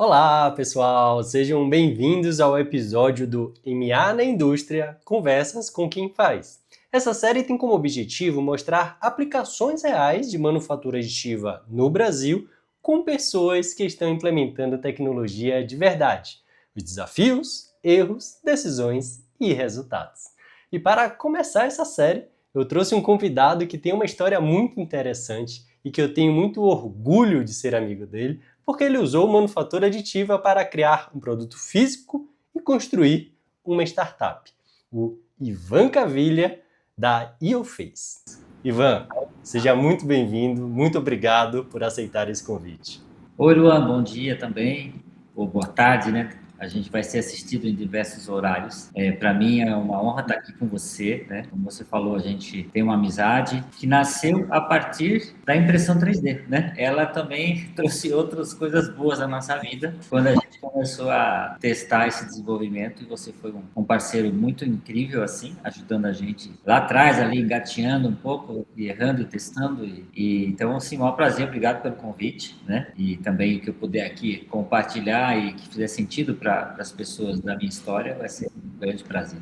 Olá, pessoal! Sejam bem-vindos ao episódio do MA na Indústria Conversas com quem faz. Essa série tem como objetivo mostrar aplicações reais de manufatura aditiva no Brasil com pessoas que estão implementando tecnologia de verdade, os desafios, erros, decisões e resultados. E para começar essa série, eu trouxe um convidado que tem uma história muito interessante e que eu tenho muito orgulho de ser amigo dele, porque ele usou manufatura aditiva para criar um produto físico e construir uma startup, o Ivan Cavilha, da IOFace. Ivan, seja muito bem-vindo, muito obrigado por aceitar esse convite. Oi, Luan, bom dia também, ou boa tarde, né? A gente vai ser assistido em diversos horários. Para mim é uma honra estar aqui com você, né? Como você falou, a gente tem uma amizade que nasceu a partir da impressão 3D, né? Ela também trouxe outras coisas boas na nossa vida quando a gente começou a testar esse desenvolvimento e você foi um parceiro muito incrível, assim, ajudando a gente lá atrás, ali, engateando um pouco, e errando, testando. Então, assim, um maior prazer, obrigado pelo convite, né? E também que eu puder aqui compartilhar e que fizer sentido para as pessoas da minha história, vai ser um grande prazer.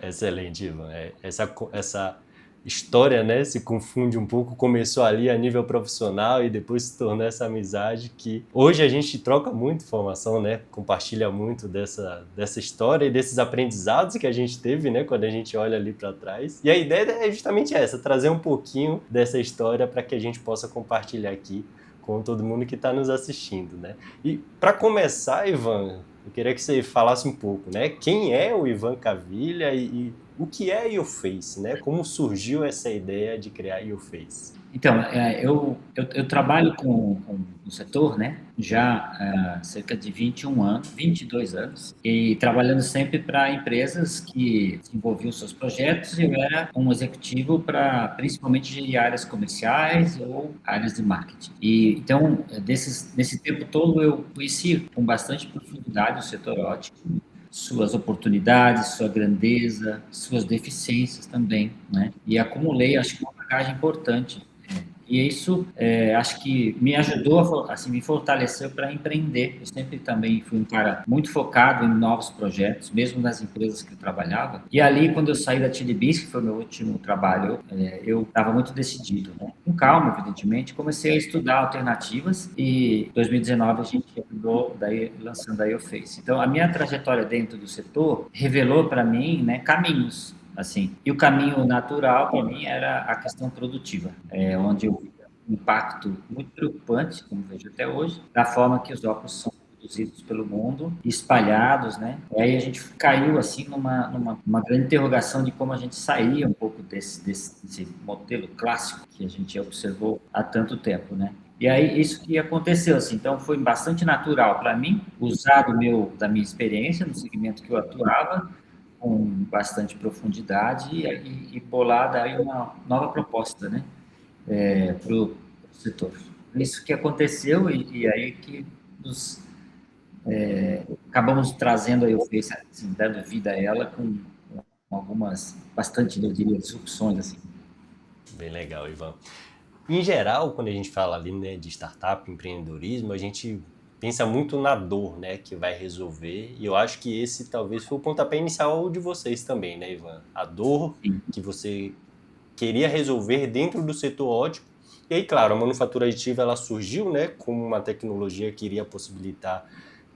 Excelente, Ivan. Essa história, né, se confunde um pouco, começou ali a nível profissional e depois se tornou essa amizade que hoje a gente troca muito informação, né, compartilha muito dessa história e desses aprendizados que a gente teve, né, quando a gente olha ali para trás. E a ideia é justamente essa, trazer um pouquinho dessa história para que a gente possa compartilhar aqui com todo mundo que está nos assistindo, né. E para começar, Ivan, eu queria que você falasse um pouco, né? Quem é o Ivan Cavilha e o que é a IOFace, né? Como surgiu essa ideia de criar a IOFace? Então, eu trabalho no setor, né, já há cerca de 21 anos, 22 anos, e trabalhando sempre para empresas que desenvolviam seus projetos, e eu era um executivo para principalmente gerir áreas comerciais ou áreas de marketing. Então, nesse tempo todo, eu conheci com bastante profundidade o setor ótico, suas oportunidades, sua grandeza, suas deficiências também, né? E acumulei, acho que uma bagagem importante. E isso, acho que me ajudou, assim, me fortaleceu para empreender. Eu sempre também fui um cara muito focado em novos projetos, mesmo nas empresas que eu trabalhava. E ali, quando eu saí da Tilibis, que foi o meu último trabalho, eu estava muito decidido, né? Com calma, evidentemente, comecei a estudar alternativas e em 2019 a gente acabou daí lançando a IOFace. Então, a minha trajetória dentro do setor revelou para mim, né, caminhos assim. E o caminho natural para mim era a questão produtiva, onde eu vi um impacto muito preocupante, como vejo até hoje, da forma que os óculos são produzidos pelo mundo, espalhados, né? E aí a gente caiu assim numa grande interrogação de como a gente saía um pouco desse modelo clássico que a gente observou há tanto tempo, né? E aí isso que aconteceu assim, então foi bastante natural para mim usar da minha experiência no segmento que eu atuava com bastante profundidade e bolar daí uma nova proposta, né, para o setor. Isso que aconteceu e aí que nos acabamos trazendo aí o Face, assim, dando vida a ela com algumas, bastante, eu diria, disrupções, assim. Bem legal, Ivan. Em geral, quando a gente fala ali, né, de startup, empreendedorismo, a gente pensa muito na dor, né, que vai resolver. E eu acho que esse talvez foi o pontapé inicial de vocês também, né, Ivan? A dor Sim. que você queria resolver dentro do setor ótico. E aí, claro, a manufatura aditiva ela surgiu, né, como uma tecnologia que iria possibilitar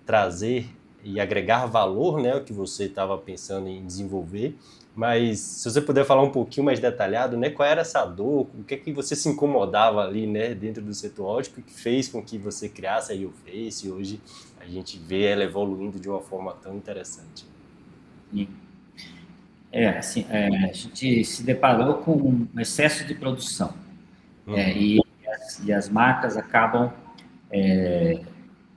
trazer e agregar valor, né, o que você estava pensando em desenvolver. Mas se você puder falar um pouquinho mais detalhado, né, qual era essa dor, o que é que você se incomodava ali, né, dentro do setor ótico que fez com que você criasse a IOFace e hoje a gente vê ela evoluindo de uma forma tão interessante. E, assim, a gente se deparou com um excesso de produção. Uhum. E as marcas acabam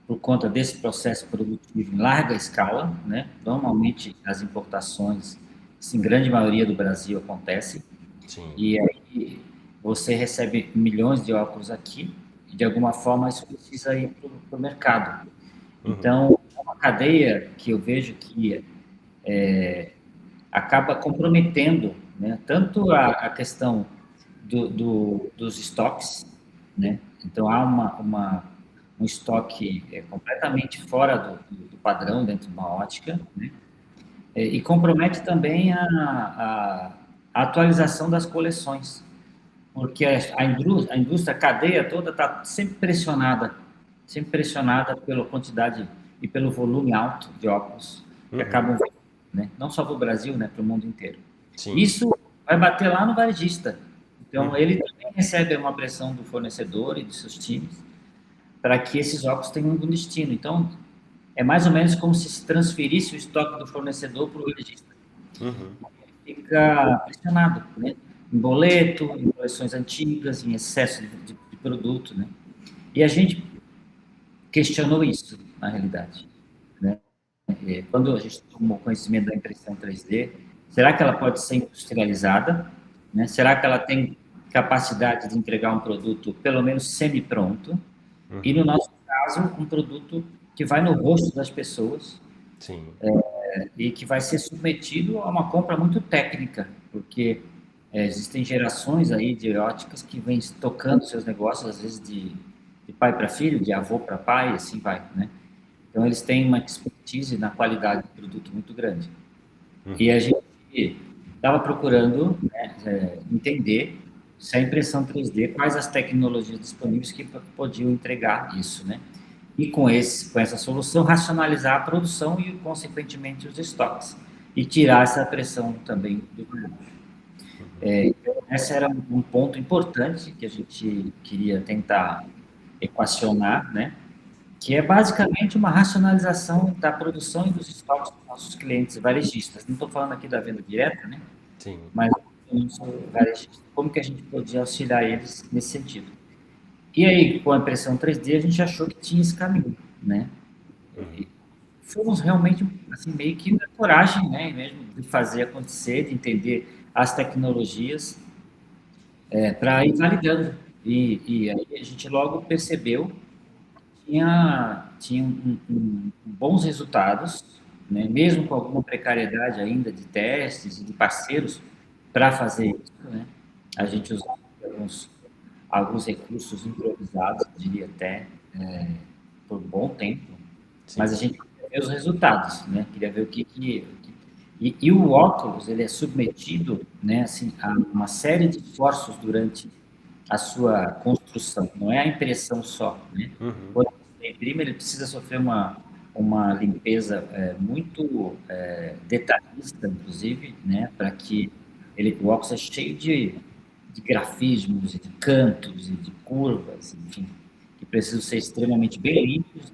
por conta desse processo produtivo em larga escala, né? Normalmente as importações, em grande maioria do Brasil acontece, Sim. e aí você recebe milhões de óculos aqui, e de alguma forma isso precisa ir para o mercado. Uhum. Então, é uma cadeia que eu vejo que acaba comprometendo, né, tanto a questão dos estoques, né? Então há uma um estoque completamente fora do padrão dentro de uma ótica, né? E compromete também a atualização das coleções, porque a indústria, a cadeia toda está sempre pressionada pela quantidade e pelo volume alto de óculos que Uhum. acabam vindo, né? Não só para o Brasil, né? Para o mundo inteiro. Sim. Isso vai bater lá no varejista. Então, Uhum. ele também recebe uma pressão do fornecedor e dos seus times para que esses óculos tenham um destino. Então, é mais ou menos como se transferisse o estoque do fornecedor para o varejista. Uhum. Fica pressionado, né? Em boleto, em coleções antigas, em excesso de produto, né? E a gente questionou isso, na realidade, né? Quando a gente tomou conhecimento da impressão 3D, será que ela pode ser industrializada, né? Será que ela tem capacidade de entregar um produto pelo menos semi-pronto? E no Uhum. nosso caso, um produto que vai no rosto das pessoas Sim. e que vai ser submetido a uma compra muito técnica, porque existem gerações aí de óticas que vêm tocando seus negócios, às vezes de pai para filho, de avô para pai, assim vai, né? Então, eles têm uma expertise na qualidade do produto muito grande. E Uhum. a gente estava procurando, né, entender se a impressão 3D, quais as tecnologias disponíveis que podiam entregar isso, né? E com essa solução, racionalizar a produção e, consequentemente, os estoques. E tirar essa pressão também do cliente. Uhum. Então, esse era um ponto importante que a gente queria tentar equacionar, né? Que é basicamente uma racionalização da produção e dos estoques dos nossos clientes varejistas. Não estou falando aqui da venda direta, né? Sim. Mas dos varejistas. Como que a gente podia auxiliar eles nesse sentido? E aí, com a impressão 3D, a gente achou que tinha esse caminho, né? Uhum. Fomos realmente, assim, meio que na coragem, né? Mesmo de fazer acontecer, de entender as tecnologias, para ir validando. E aí a gente logo percebeu tinha bons resultados, né? Mesmo com alguma precariedade ainda de testes e de parceiros para fazer isso, né? A Uhum. gente usou alguns recursos improvisados, diria até, por um bom tempo, mas a Sim. gente queria ver os resultados, né? Queria ver e o óculos, ele é submetido, né, assim, a uma série de esforços durante a sua construção, não é a impressão só, né? Uhum. Quando você imprime, ele precisa sofrer uma limpeza muito detalhista, inclusive, né, para que o óculos é cheio de grafismos, de cantos e de curvas, enfim, que precisam ser extremamente bem limpos.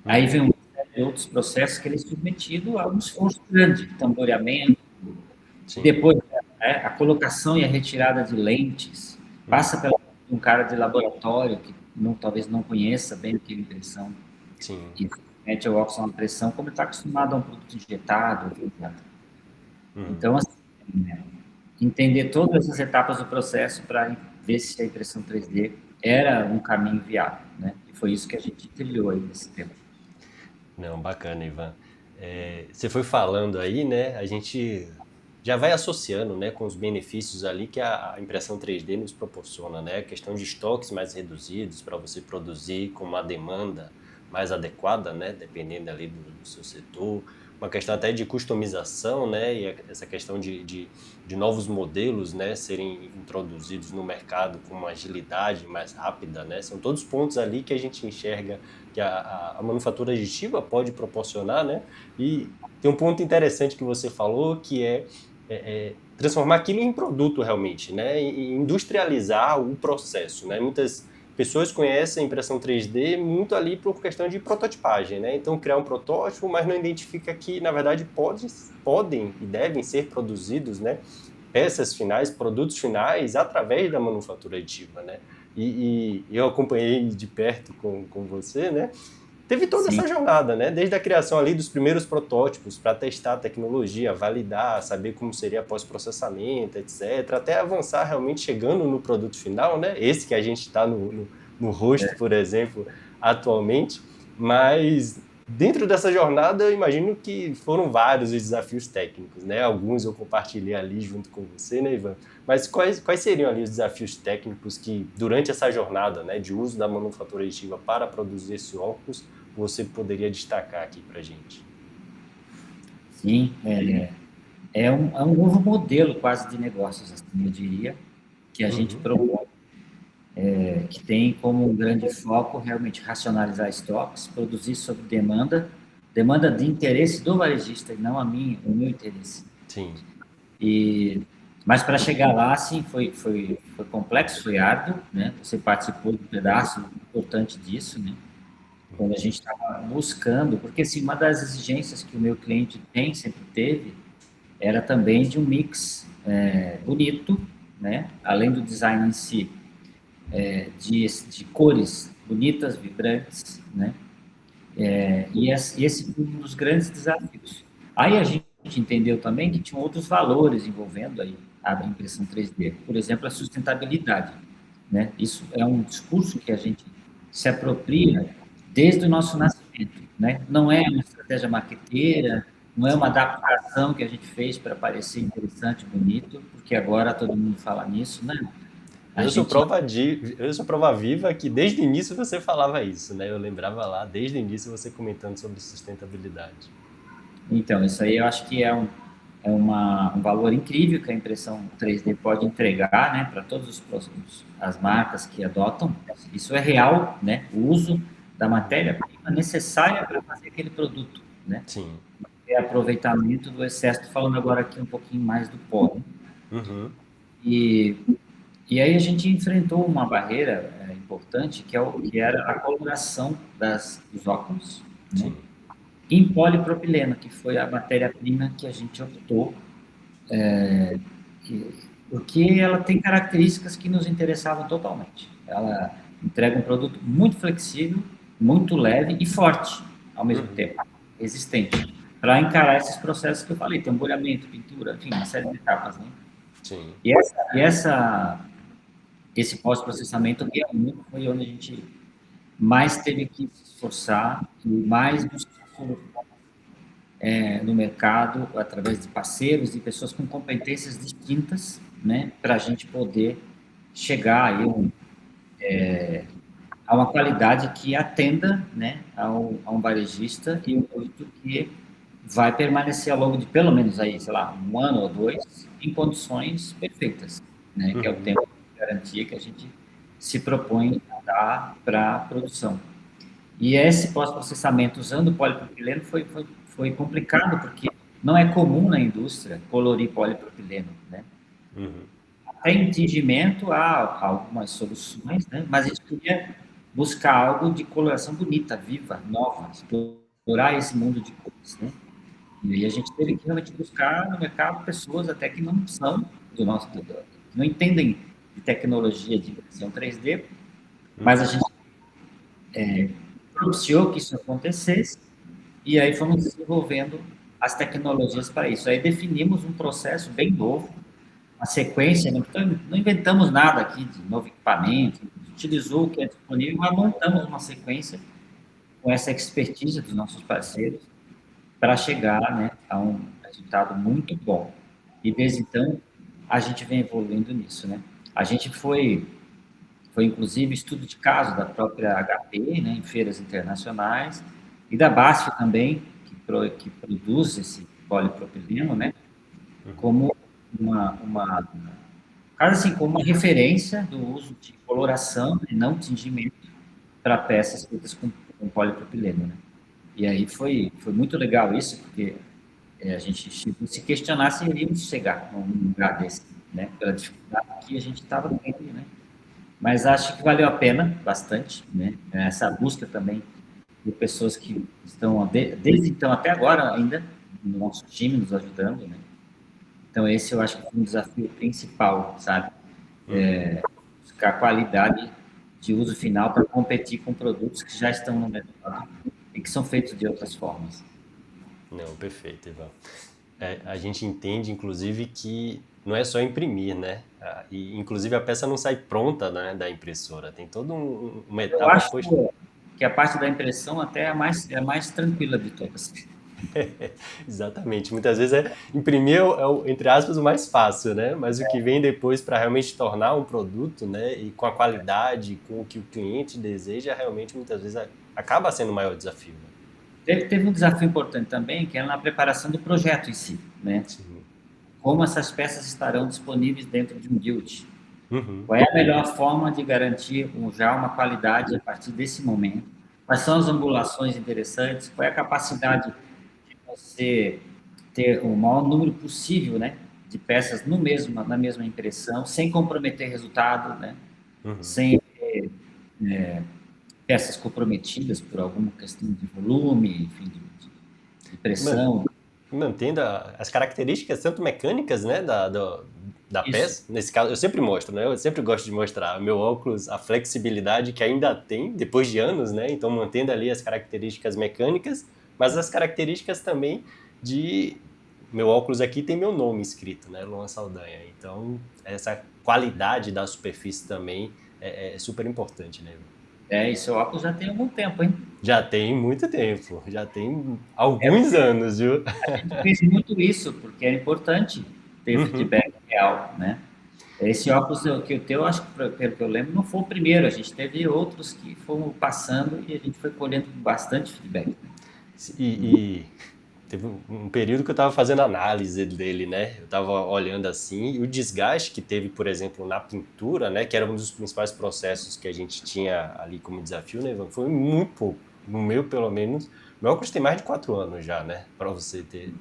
Aí Uhum. vem uma série de outros processos que ele é submetido a um esforço grande, tamboreamento, e Sim. depois a colocação e a retirada de lentes, Uhum. passa pela um cara de laboratório que talvez não conheça bem o que é impressão, Sim. e mete o óxido na impressão, como ele está acostumado a um produto injetado, etc. Uhum. Então, assim, né, entender todas essas etapas do processo para ver se a impressão 3D era um caminho viável, né? E foi isso que a gente trilhou aí nesse tempo. Não, bacana, Ivan. Você foi falando aí, né? A gente já vai associando, né, com os benefícios ali que a impressão 3D nos proporciona, né? A questão de estoques mais reduzidos para você produzir com uma demanda mais adequada, né? Dependendo ali do seu setor. Uma questão até de customização, né? E essa questão de novos modelos, né? Serem introduzidos no mercado com uma agilidade mais rápida, né? São todos pontos ali que a gente enxerga que a manufatura aditiva pode proporcionar, né? E tem um ponto interessante que você falou, que é transformar aquilo em produto realmente, né? E industrializar o processo, né? Muitas pessoas conhecem a impressão 3D muito ali por questão de prototipagem, né? Então, criar um protótipo, mas não identifica que, na verdade, podem e devem ser produzidos, né? Peças finais, produtos finais, através da manufatura aditiva, né? E eu acompanhei de perto com você, né? Teve toda Sim, essa jornada, né? Desde a criação ali dos primeiros protótipos para testar a tecnologia, validar, saber como seria pós-processamento, etc., até avançar realmente chegando no produto final, né? Esse que a gente está no rosto, por exemplo, atualmente. Mas Dentro dessa jornada, eu imagino que foram vários os desafios técnicos, né? Alguns eu compartilhei ali junto com você, né, Ivan? Mas quais seriam ali os desafios técnicos que, durante essa jornada, né, de uso da manufatura aditiva para produzir esse óculos, você poderia destacar aqui para gente? Sim, é um novo modelo quase de negócios, assim, eu diria, que a gente Uhum, propõe, que tem como um grande foco realmente racionalizar estoques, produzir sob demanda, demanda de interesse do varejista e não o meu interesse. sim. E, mas para chegar lá, sim, foi complexo, foi árduo, né? Você participou de um pedaço importante disso, né? Quando a gente estava buscando, porque assim, uma das exigências que o meu cliente tem, sempre teve, era também de um mix bonito, né? Além do design em si, de cores bonitas, vibrantes, né? Esse foi um dos grandes desafios. Aí a gente entendeu também que tinham outros valores envolvendo aí a impressão 3D. Por exemplo, a sustentabilidade, né? Isso é um discurso que a gente se apropria desde o nosso nascimento, né? Não é uma estratégia marqueteira, não é uma Sim. adaptação que a gente fez para parecer interessante, bonito, porque agora todo mundo fala nisso, né? A gente Eu sou prova viva que desde o início você falava isso, né? Eu lembrava lá, desde o início você comentando sobre sustentabilidade. Então, isso aí eu acho que um valor incrível que a impressão 3D pode entregar, né, para todos as marcas que adotam. Isso é real, né? O uso da matéria-prima necessária para fazer aquele produto, né? Sim. É aproveitamento do excesso. Tô falando agora aqui um pouquinho mais do pó, né? Uhum. E, e aí a gente enfrentou uma barreira importante que era a coloração dos óculos, né? Sim. Em polipropileno, que foi a matéria-prima que a gente optou, que- porque ela tem características que nos interessavam totalmente. Ela entrega um produto muito flexível, muito leve e forte ao mesmo Uhum. tempo, resistente, para encarar esses processos que eu falei, tamboramento, pintura, enfim, uma série de etapas, né? Sim. Esse pós-processamento realmente foi onde a gente mais teve que se esforçar e mais buscar soluções no mercado através de parceiros e pessoas com competências distintas, né, para a gente poder chegar aí a uma qualidade que atenda, né, a um varejista e um produto que vai permanecer ao longo de pelo menos aí, sei lá, um ano ou dois em condições perfeitas, né, que é o Uhum. tempo de garantia que a gente se propõe a dar para a produção. E esse pós-processamento usando polipropileno foi complicado, porque não é comum na indústria colorir polipropileno, né? Uhum. Até em tingimento há algumas soluções, né? Mas a gente queria buscar algo de coloração bonita, viva, nova, explorar esse mundo de cores, né? E aí a gente teve que realmente buscar no mercado pessoas até que não são não entendem de tecnologia de impressão 3D, mas a Uhum. gente propiciou que isso acontecesse. E aí fomos desenvolvendo as tecnologias para isso. Aí definimos um processo bem novo, uma sequência, né? Então, não inventamos nada aqui de novo equipamento, utilizou o que é disponível, mas montamos uma sequência com essa expertise dos nossos parceiros para chegar, né, a um resultado muito bom. E desde então a gente vem evoluindo nisso, né? A gente foi inclusive estudo de caso da própria HP, né, em feiras internacionais, e da BASF também, que produz esse polipropileno, né, como quase assim, como uma referência do uso de coloração e não tingimento para peças feitas com polipropileno, né. E aí foi muito legal isso, porque a gente chegou a se questionar se iríamos chegar num lugar desse, né, pela dificuldade que a gente estava tendo, né. Mas acho que valeu a pena bastante, né? Essa busca também de pessoas que estão desde então até agora ainda no nosso time nos ajudando, né? Então esse eu acho que foi um desafio principal, sabe? Uhum. Buscar qualidade de uso final para competir com produtos que já estão no mercado e que são feitos de outras formas. Não, perfeito, Ivan. A gente entende, inclusive, que não é só imprimir, né? E, inclusive, a peça não sai pronta, né, da impressora. Tem toda uma Eu etapa acho, posterior. que a parte da impressão até é a mais tranquila de todas. Exatamente. Muitas vezes imprimir entre aspas, o mais fácil, né? Mas o que vem depois para realmente tornar um produto, né? E com a qualidade, com o que o cliente deseja, realmente muitas vezes acaba sendo o maior desafio. Né? Teve um desafio importante também, que é na preparação do projeto em si, né? Sim. Como essas peças estarão disponíveis dentro de um build. Uhum. Qual é a melhor forma de garantir já uma qualidade a partir desse momento? Quais são as angulações interessantes? Qual é a capacidade de você ter o maior número possível, né, de peças na mesma impressão, sem comprometer resultado, né? Uhum. Sem peças comprometidas por alguma questão de volume, enfim, de Man- pressão. Mantendo as características tanto mecânicas, né, da Isso. peça. Nesse caso, eu sempre mostro, né? Eu sempre gosto de mostrar meu óculos, a flexibilidade que ainda tem depois de anos, né? Então, mantendo ali as características mecânicas, mas as características também de meu óculos aqui tem meu nome escrito, né, Luan Saldanha. Então, essa qualidade da superfície também é super importante, né? E seu óculos já tem algum tempo, hein? Já tem muito tempo, já tem alguns anos, viu? A gente fez muito isso, porque é importante ter Uhum. feedback real, né? Esse óculos que o teu, acho que pelo que eu lembro, não foi o primeiro. A gente teve outros que foram passando e a gente foi colhendo bastante feedback. E teve um período que eu estava fazendo análise dele, né? Eu estava olhando assim, e o desgaste que teve, por exemplo, na pintura, né? Que era um dos principais processos que a gente tinha ali como desafio, né, Ivan? Foi muito pouco. No meu, pelo menos. Meu óculos tem mais de 4 anos já, né? Para você ter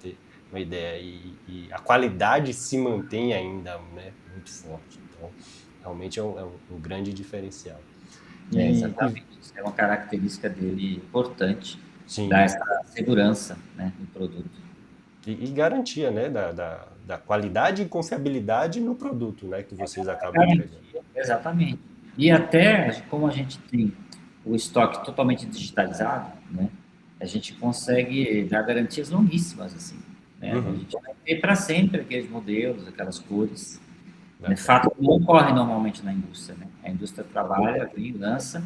uma ideia. E a qualidade se mantém ainda, né? Muito forte. Então, realmente é um grande diferencial. E Exatamente. Isso é uma característica dele importante, dar sim, essa segurança, né, do produto. e garantia, né, da qualidade e confiabilidade no produto, né, que vocês acabam entregando. Garantia, exatamente. E até, como a gente tem o estoque totalmente digitalizado, né, a gente consegue dar garantias longuíssimas, assim, né? A Uhum, gente vai ter para sempre aqueles modelos, aquelas cores. É bacana. fato que não ocorre normalmente na indústria, né? A indústria trabalha, vem, lança,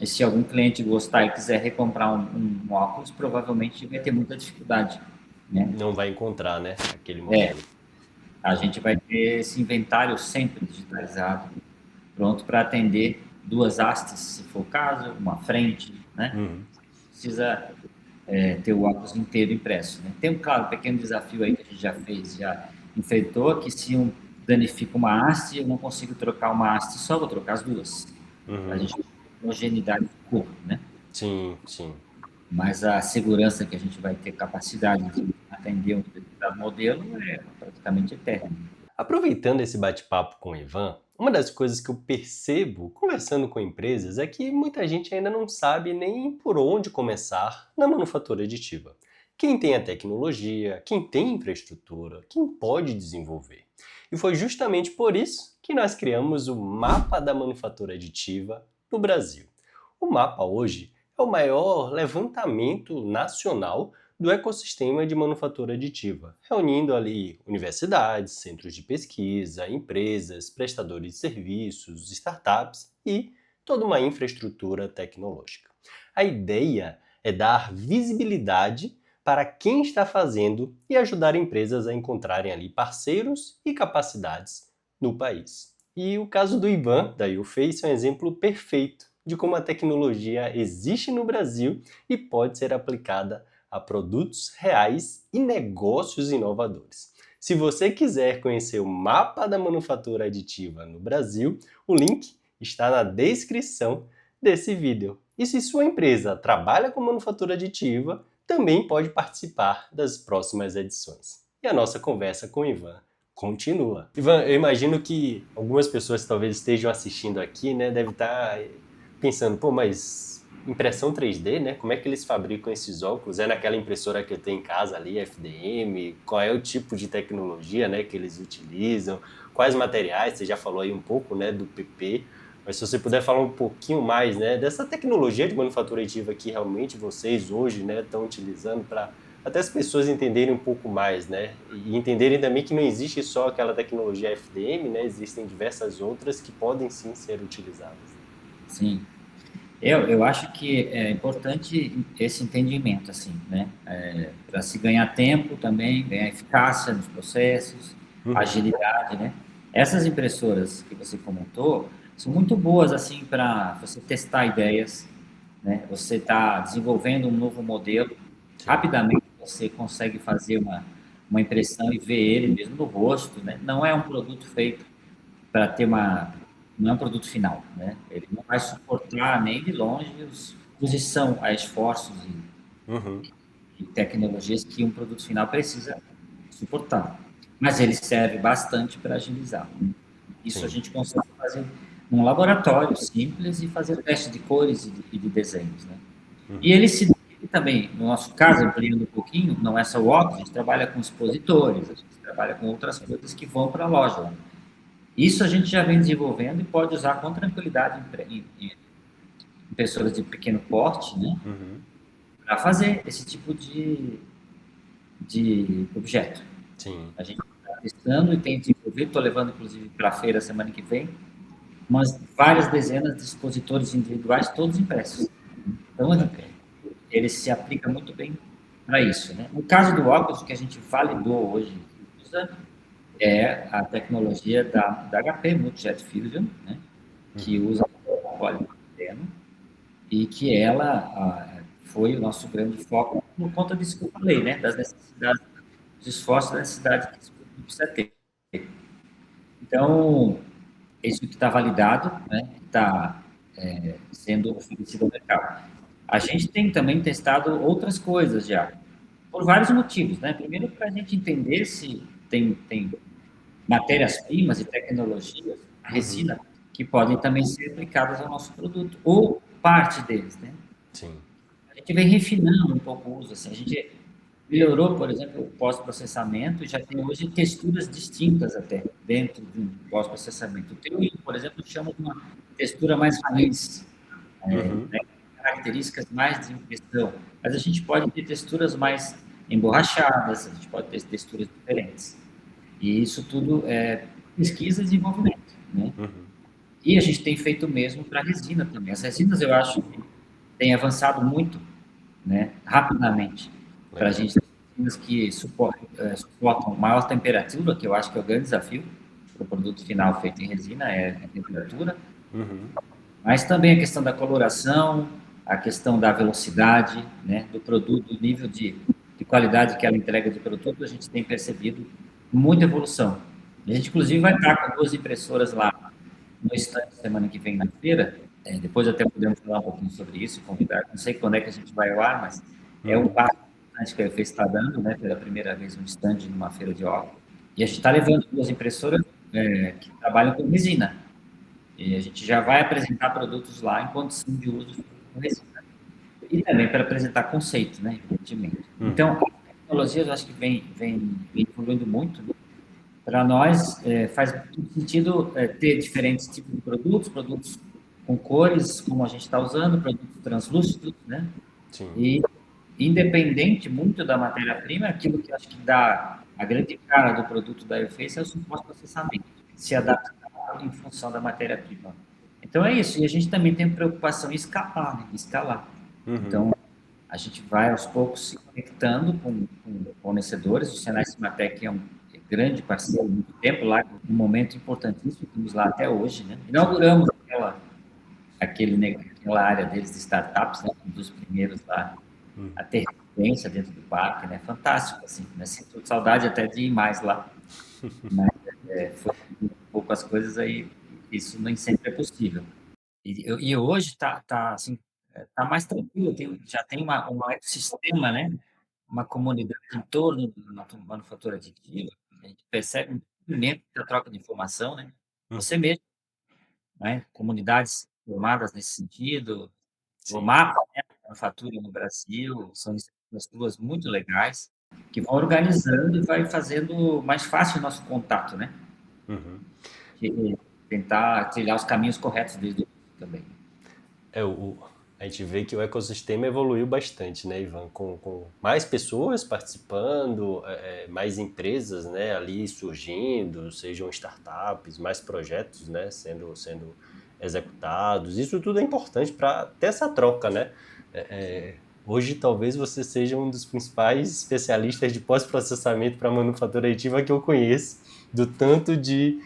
e se algum cliente gostar e quiser recomprar um óculos, provavelmente vai ter muita dificuldade, né? Não vai encontrar, né, aquele É, modelo. a gente vai ter esse inventário sempre digitalizado, pronto para atender duas hastes, se for o caso, uma frente, né? Uhum. Precisa ter o óculos inteiro impresso, né? Tem, claro, um pequeno desafio aí que a gente já fez, já enfrentou, que se danifica uma haste, eu não consigo trocar uma haste só, vou trocar as duas. A Uhum. gente tem homogeneidade de cor, né? Sim, sim. Mas a segurança que a gente vai ter capacidade de atender um determinado modelo é praticamente eterna. Aproveitando esse bate-papo com o Ivan, uma das coisas que eu percebo conversando com empresas é que muita gente ainda não sabe nem por onde começar na manufatura aditiva. Quem tem a tecnologia, quem tem infraestrutura, quem pode desenvolver. E foi justamente por isso que nós criamos o Mapa da Manufatura Aditiva no Brasil. O mapa hoje é o maior levantamento nacional do ecossistema de manufatura aditiva, reunindo ali universidades, centros de pesquisa, empresas, prestadores de serviços, startups e toda uma infraestrutura tecnológica. A ideia é dar visibilidade para quem está fazendo e ajudar empresas a encontrarem ali parceiros e capacidades no país. E o caso do Ivan, da YouFace, é um exemplo perfeito de como a tecnologia existe no Brasil e pode ser aplicada a produtos reais e negócios inovadores. Se você quiser conhecer o mapa da manufatura aditiva no Brasil, o link está na descrição desse vídeo. E se sua empresa trabalha com manufatura aditiva, também pode participar das próximas edições. E a nossa conversa com o Ivan continua. Ivan, eu imagino que algumas pessoas que talvez estejam assistindo aqui, né, devem estar pensando, pô, mas impressão 3D, né? Como é que eles fabricam esses óculos? É naquela impressora que eu tenho em casa ali, FDM? Qual é o tipo de tecnologia, né, que eles utilizam? Quais materiais? Você já falou aí um pouco, né, do PP, mas se você puder falar um pouquinho mais, né, dessa tecnologia de manufatura aditiva que realmente vocês hoje, né, estão utilizando para até as pessoas entenderem um pouco mais, né, e entenderem também que não existe só aquela tecnologia FDM, né, existem diversas outras que podem sim ser utilizadas. Sim. Eu acho que é importante esse entendimento, assim, né? Para se ganhar tempo também, ganhar eficácia nos processos, Uhum. agilidade, né? Essas impressoras que você comentou são muito boas, assim, para você testar ideias, né? Você está desenvolvendo um novo modelo, Sim. rapidamente você consegue fazer uma impressão e ver ele mesmo no rosto, né? Não é um produto feito para ter não é um produto final, né? Ele não vai suportar nem de longe os posição a esforços Uhum. e tecnologias que um produto final precisa suportar. Mas ele serve bastante para agilizar. Isso a Sim. gente consegue fazer num laboratório simples e fazer teste de cores e de desenhos, né? E Uhum. ele se ele também, no nosso caso, ampliando um pouquinho, não é só o óculos, a gente trabalha com expositores, a gente trabalha com outras coisas que vão para a loja. Isso a gente já vem desenvolvendo e pode usar com tranquilidade em impressoras de pequeno porte, né, Uhum. para fazer esse tipo de objeto. Sim. A gente está testando e tem desenvolvido, estou levando inclusive para a feira semana que vem, umas várias dezenas de expositores individuais, todos impressos. Então, Ok. ele se aplica muito bem para isso. Né? No caso do óculos, o que a gente validou hoje, usa é a tecnologia da HP, Multijet Fusion, né? Que Uhum. usa polipropileno e que ela foi o nosso grande foco por conta disso que eu falei, né? Das necessidades, dos esforços da necessidade que esse produto precisa ter. Então, isso que está validado, né? Que está sendo oferecido ao mercado. A gente tem também testado outras coisas já, por vários motivos, né? Primeiro, para a gente entender se tem matérias-primas e tecnologias, a Uhum. resina, que podem também ser aplicadas ao nosso produto, ou parte deles, né? Sim. A gente vem refinando um pouco o uso, assim, a gente melhorou, por exemplo, o pós-processamento, e já tem hoje texturas distintas até, dentro de um pós-processamento. O teu, por exemplo, chama de uma textura mais raiz, Uhum. né? Características mais de impressão, mas a gente pode ter texturas mais emborrachadas, a gente pode ter texturas diferentes. E isso tudo é pesquisa e desenvolvimento, né? Uhum. E a gente tem feito o mesmo para resina também. As resinas eu acho que têm avançado muito, né? Rapidamente. Para a Legal. gente ter resinas que suportam maior temperatura, que eu acho que é o grande desafio para o produto final feito em resina, é a temperatura. Uhum. Mas também a questão da coloração, a questão da velocidade, né, do produto, do nível de qualidade que ela entrega de produto, a gente tem percebido muita evolução. A gente, inclusive, vai estar com duas impressoras lá no stand semana que vem na feira. Depois até podemos falar um pouquinho sobre isso, convidar. Não sei quando é que a gente vai ao ar, mas é um Uhum. passo importante que a EFE está dando, né, pela primeira vez um stand numa feira de óculos. E a gente está levando duas impressoras que trabalham com resina. E a gente já vai apresentar produtos lá em condição de uso com resina. E também para apresentar conceito, né, evidentemente. Então, Uhum. a tecnologia, eu acho que vem evoluindo muito. Né? Para nós, faz muito sentido ter diferentes tipos de produtos com cores, como a gente está usando, produtos translúcidos, né? Sim. E independente muito da matéria-prima, aquilo que eu acho que dá a grande cara do produto da Airface é o suporte processamento, se adapta em função da matéria-prima. Então é isso, e a gente também tem preocupação em escalar, né? Em escalar. Uhum. Então, a gente vai aos poucos se conectando com fornecedores, o Senai Cimatec é um grande parceiro há muito tempo lá, um momento importantíssimo, estamos lá até hoje, né? Sim. Inauguramos aquela área deles de startups, né? Um dos primeiros lá Uhum. a ter residência dentro do parque, né? Fantástico, assim, né? Sinto saudade até de ir mais lá, mas foi um pouco as coisas aí, isso nem sempre é possível. E hoje tá assim, tá mais tranquilo, já tem um ecossistema, né? Uma comunidade em torno da manufatura aditiva, a gente percebe um movimento da troca de informação, né? Uhum. Você mesmo, né? Comunidades formadas nesse sentido, o Sim. mapa, né, manufatura no Brasil, são iniciativas duas muito legais, que vão organizando e vai fazendo mais fácil o nosso contato, né? Uhum. De tentar trilhar os caminhos corretos desde o início também. É, a gente vê que o ecossistema evoluiu bastante, né, Ivan? Com mais pessoas participando, mais empresas, né, ali surgindo, sejam startups, mais projetos, né, sendo executados. Isso tudo é importante para ter essa troca, né? Hoje, talvez você seja um dos principais especialistas de pós-processamento para manufatura aditiva que eu conheço, do tanto de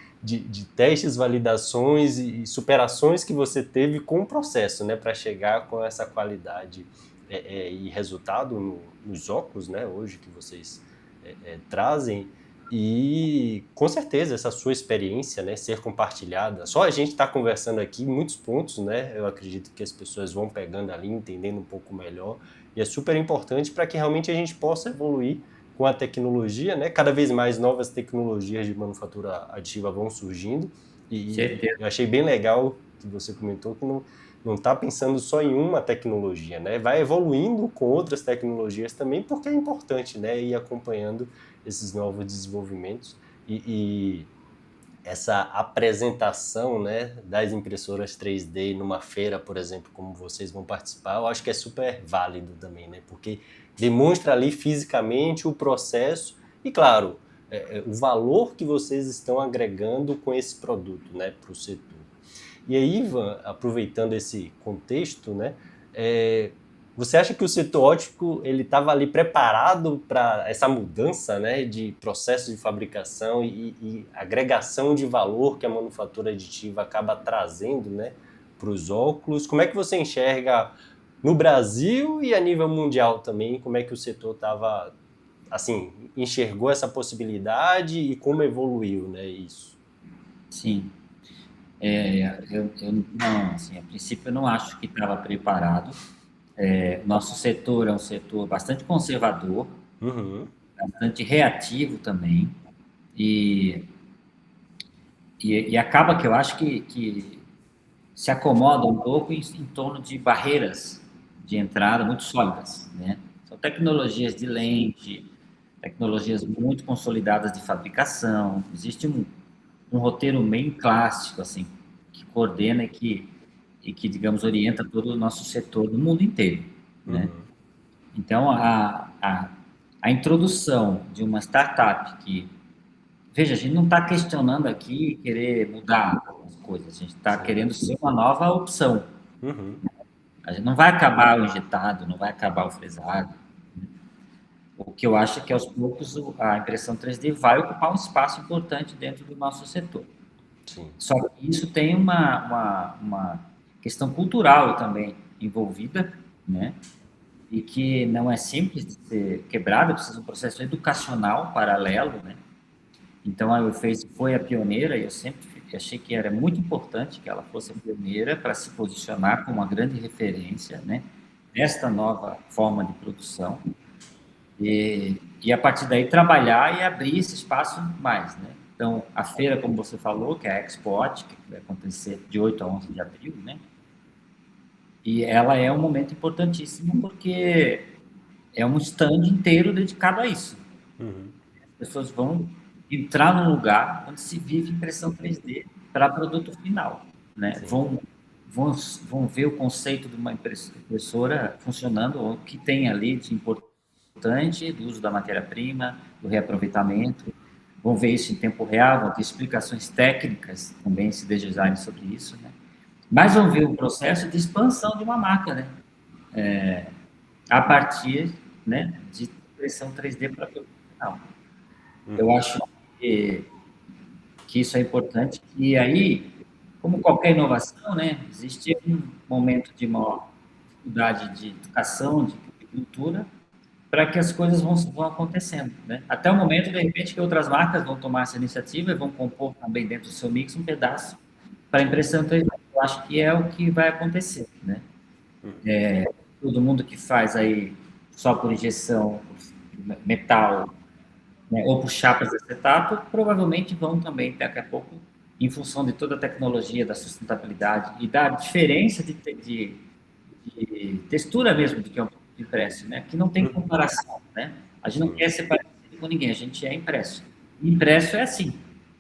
testes, validações e superações que você teve com o processo, né, para chegar com essa qualidade e resultado nos óculos, né, hoje que vocês trazem. E com certeza essa sua experiência, né, ser compartilhada, só a gente está conversando aqui muitos pontos, né, eu acredito que as pessoas vão pegando ali, entendendo um pouco melhor, e é super importante para que realmente a gente possa evoluir com a tecnologia, né, cada vez mais novas tecnologias de manufatura aditiva vão surgindo, e eu achei bem legal que você comentou que não está pensando só em uma tecnologia, né, vai evoluindo com outras tecnologias também, porque é importante, né, ir acompanhando esses novos desenvolvimentos e essa apresentação, né, das impressoras 3D numa feira, por exemplo, como vocês vão participar, eu acho que é super válido também, né, porque demonstra ali fisicamente o processo e, claro, o valor que vocês estão agregando com esse produto, né, para o setor. E aí, Ivan, aproveitando esse contexto, né, você acha que o setor óptico ele estava ali preparado para essa mudança, né, de processo de fabricação e agregação de valor que a manufatura aditiva acaba trazendo, né, para os óculos? Como é que você enxerga no Brasil e a nível mundial também? Como é que o setor estava, assim, enxergou essa possibilidade e como evoluiu, né, isso? Sim. Eu não, assim, a princípio eu não acho que estava preparado. Nosso setor é um setor bastante conservador, Uhum. bastante reativo também, e, e acaba que eu acho que se acomoda um pouco em torno de barreiras de entrada muito sólidas, né? São tecnologias de lente, tecnologias muito consolidadas de fabricação, existe um roteiro bem clássico, assim, que coordena e que, digamos, orienta todo o nosso setor do mundo inteiro, né? Uhum. Então, a introdução de uma startup que, veja, a gente não está questionando aqui querer mudar as coisas, a gente está Sim. querendo ser uma nova opção. Uhum. A gente não vai acabar o injetado, não vai acabar o fresado. O que eu acho é que aos poucos a impressão 3D vai ocupar um espaço importante dentro do nosso setor. Sim. Só que isso tem uma questão cultural também envolvida, né? E que não é simples de ser quebrada, precisa de um processo educacional paralelo, né? Então a UFACE foi a pioneira e eu sempre achei que era muito importante que ela fosse a pioneira para se posicionar como uma grande referência, né? Nesta nova forma de produção e a partir daí trabalhar e abrir esse espaço mais, né? Então, a feira, como você falou, que é a Export, que vai acontecer de 8 a 11 de abril, né? E ela é um momento importantíssimo porque é um stand inteiro dedicado a isso. Uhum. As pessoas vão entrar num lugar onde se vive impressão 3D para produto final, né? Sim. Vão ver o conceito de uma impressora funcionando, o que tem ali de importante, do uso da matéria-prima, do reaproveitamento, vão ver isso em tempo real, vão ter explicações técnicas também, se desejarem sobre isso, né? Mas vão ver o processo de expansão de uma marca, né? A partir, né, de impressão 3D para produto final. Eu Uhum. acho que isso é importante. E aí, como qualquer inovação, né, existe um momento de maior dificuldade de educação, de cultura, para que as coisas vão acontecendo, né? Até o momento, de repente, que outras marcas vão tomar essa iniciativa e vão compor também dentro do seu mix um pedaço para impressão 3D. Eu acho que é o que vai acontecer, né? Todo mundo que faz aí só por injeção, por metal, né, ou por chapas de acetato, provavelmente vão também, daqui a pouco, em função de toda a tecnologia, da sustentabilidade e da diferença de textura mesmo do que é um produto impresso, né? Que não tem Uhum. comparação, né? A gente não Sim. quer ser parecido com ninguém, a gente é impresso. E impresso é assim,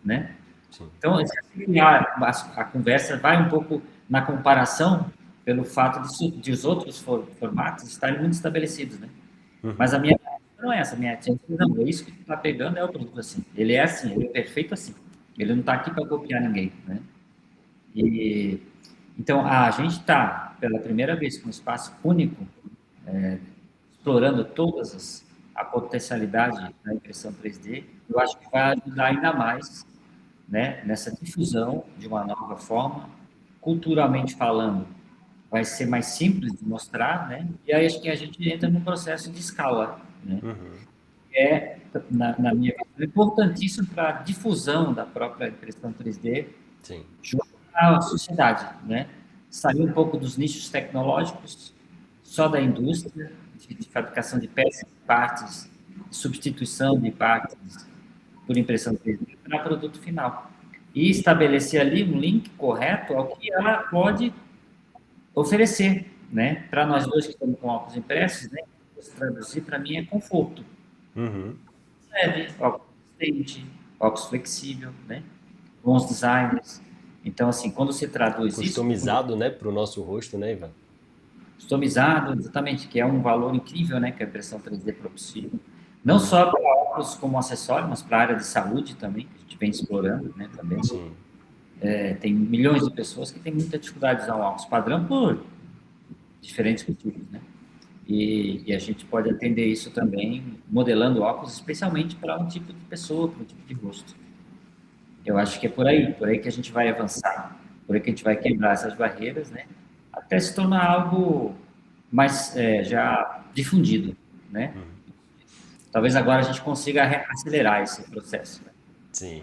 né? Sim. Então, a conversa vai um pouco na comparação pelo fato de os outros formatos estarem muito estabelecidos, né? Mas Uhum. a minha não é essa, a minha não, é isso que tu está pegando é o produto assim. Ele é assim, ele é perfeito assim. Ele não está aqui para copiar ninguém, né? E Então, a gente está, pela primeira vez, com um espaço único, explorando a potencialidade da impressão 3D, eu acho que vai ajudar ainda mais, né, nessa difusão de uma nova forma, culturalmente falando, vai ser mais simples de mostrar, né? E aí acho que a gente entra num processo de escala, né? Uhum. É, na minha visão, importantíssimo para a difusão da própria impressão 3D Sim. junto à sociedade, né? Sair um pouco dos nichos tecnológicos, só da indústria, de fabricação de peças, partes, substituição de partes por impressão 3D para produto final. E estabelecer ali um link correto ao que ela pode oferecer, né? Para nós dois que estamos com óculos impressos, né? Traduzir para mim é conforto. Uhum. Leve, óculos resistente, óculos flexível, né? Bons designers. Então, assim, quando você traduz isso, Customizado, né, para o nosso rosto, né, Ivan? customizado, exatamente, que é um valor incrível, né, que a impressão 3D propicia. Não só para óculos como acessório, mas para a área de saúde também, que a gente vem explorando, né, também. Sim. Tem milhões de pessoas que têm muita dificuldade de usar um óculos padrão por diferentes motivos, né? E a gente pode atender isso também modelando óculos, especialmente para um tipo de pessoa, para um tipo de rosto. Eu acho que é por aí que a gente vai avançar, por aí que a gente vai quebrar essas barreiras, né? Até se tornar algo mais já difundido, né? Talvez agora a gente consiga acelerar esse processo. Né? Sim,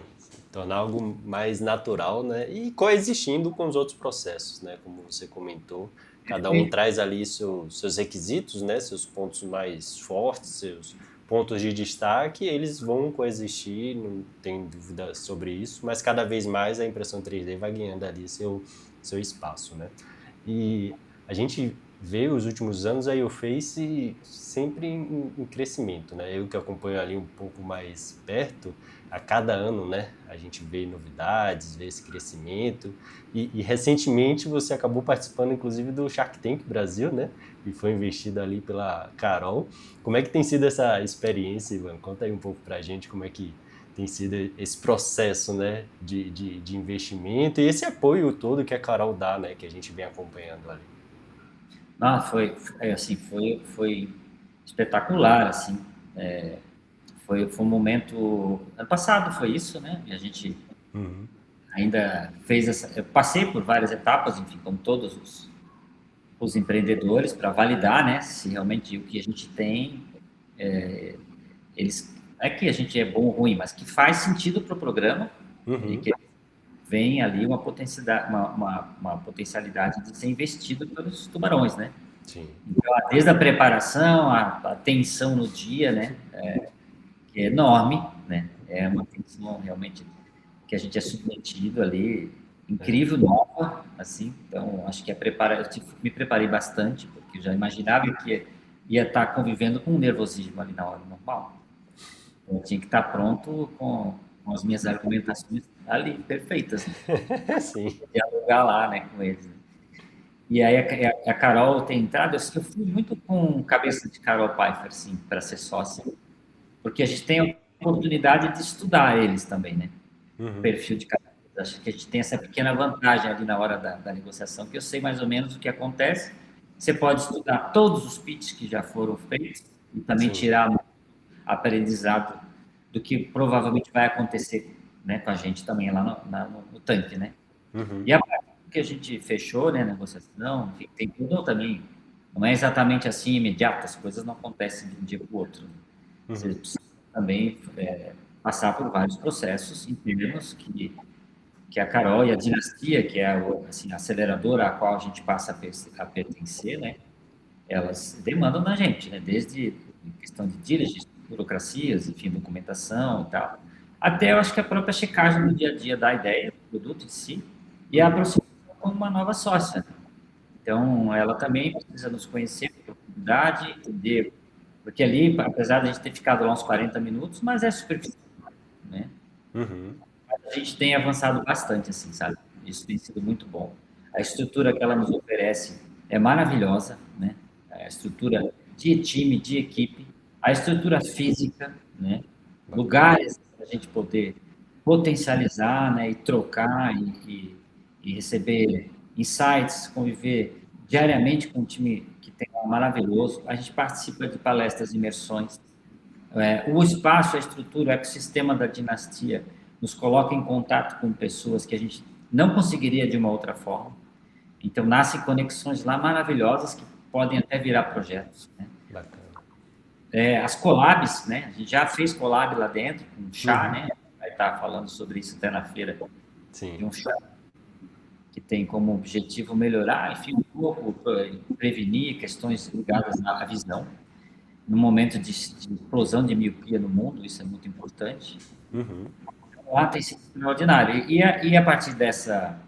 tornar algo mais natural, né? E coexistindo com os outros processos, né? Como você comentou, cada um traz ali seus requisitos, né? Seus pontos mais fortes, seus pontos de destaque, eles vão coexistir, não tem dúvida sobre isso, mas cada vez mais a impressão 3D vai ganhando ali seu espaço, né? E a gente vê os últimos anos aí o Face sempre em crescimento, né? Eu que acompanho ali um pouco mais perto, a cada ano, né? A gente vê novidades, vê esse crescimento. E recentemente você acabou participando, inclusive, do Shark Tank Brasil, né? E foi investido ali pela Carol. Como é que tem sido essa experiência, Ivan? Conta aí um pouco pra gente como é que tem sido esse processo, né, de investimento e esse apoio todo que a Carol dá, né, que a gente vem acompanhando ali. Ah, assim, foi espetacular, assim. Foi um momento. Ano passado foi isso, né? E a gente Uhum. ainda fez essa. Eu passei por várias etapas, enfim, como todos os empreendedores, para validar, né? Se realmente o que a gente tem, eles. Não é que a gente é bom ou ruim, mas que faz sentido para o programa e Uhum. que vem ali uma potencialidade de ser investido pelos tubarões, né? Sim. Então, desde a preparação, a tensão no dia, né? Que é enorme, né? É uma tensão realmente que a gente é submetido ali, incrível, nova, assim. Então, acho que me preparei bastante, porque eu já imaginava que ia estar convivendo com um nervosismo ali na hora normal. Então, eu tinha que estar pronto com as minhas argumentações ali, perfeitas, né? Sim. Dialogar lá, né, com eles. Né? E aí a Carol tem entrado, eu fui muito com cabeça de Carol Pfeiffer, assim, para ser sócia, porque a gente tem a oportunidade de estudar eles também, né? O Uhum. perfil de cada um. Acho que a gente tem essa pequena vantagem ali na hora da negociação, que eu sei mais ou menos o que acontece. Você pode estudar todos os pitches que já foram feitos e também Sim. tirar aprendizado do que provavelmente vai acontecer, né, com a gente também lá no tanque, né? Uhum. E a partir que a gente fechou, né, a negociação, enfim, tem tudo também, não é exatamente assim imediato, as coisas não acontecem de um dia para o outro. Você Uhum. precisa também passar por vários processos internos que a Carol e a Dinastia, que é assim, a aceleradora a qual a gente passa a pertencer, né, elas demandam da gente, né, desde questão de diligence, burocracias, enfim, documentação e tal, até eu acho que a própria checagem no dia a dia da ideia, do produto em si, e a Uhum. aproximação com uma nova sócia. Então, ela também precisa nos conhecer com profundidade, entender, porque ali, apesar de a gente ter ficado lá uns 40 minutos, mas é superficial, né? Uhum. A gente tem avançado bastante, assim, sabe? Isso tem sido muito bom. A estrutura que ela nos oferece é maravilhosa, né? A estrutura de time, de equipe, a estrutura física, né? Bacana. Lugares para a gente poder potencializar, né? E trocar e receber insights, conviver diariamente com um time que tem um maravilhoso. A gente participa de palestras, imersões. O espaço, a estrutura, o ecossistema da dinastia nos coloca em contato com pessoas que a gente não conseguiria de uma outra forma. Então, nascem conexões lá maravilhosas que podem até virar projetos, né? Bacana. As collabs, né? A gente já fez collab lá dentro, com chá, né? Vai estar falando sobre isso até na feira. Sim. De um chá que tem como objetivo melhorar, enfim, um pouco, prevenir questões ligadas à visão. No momento de explosão de miopia no mundo, isso é muito importante. Lá tem sido extraordinário. E a partir dessa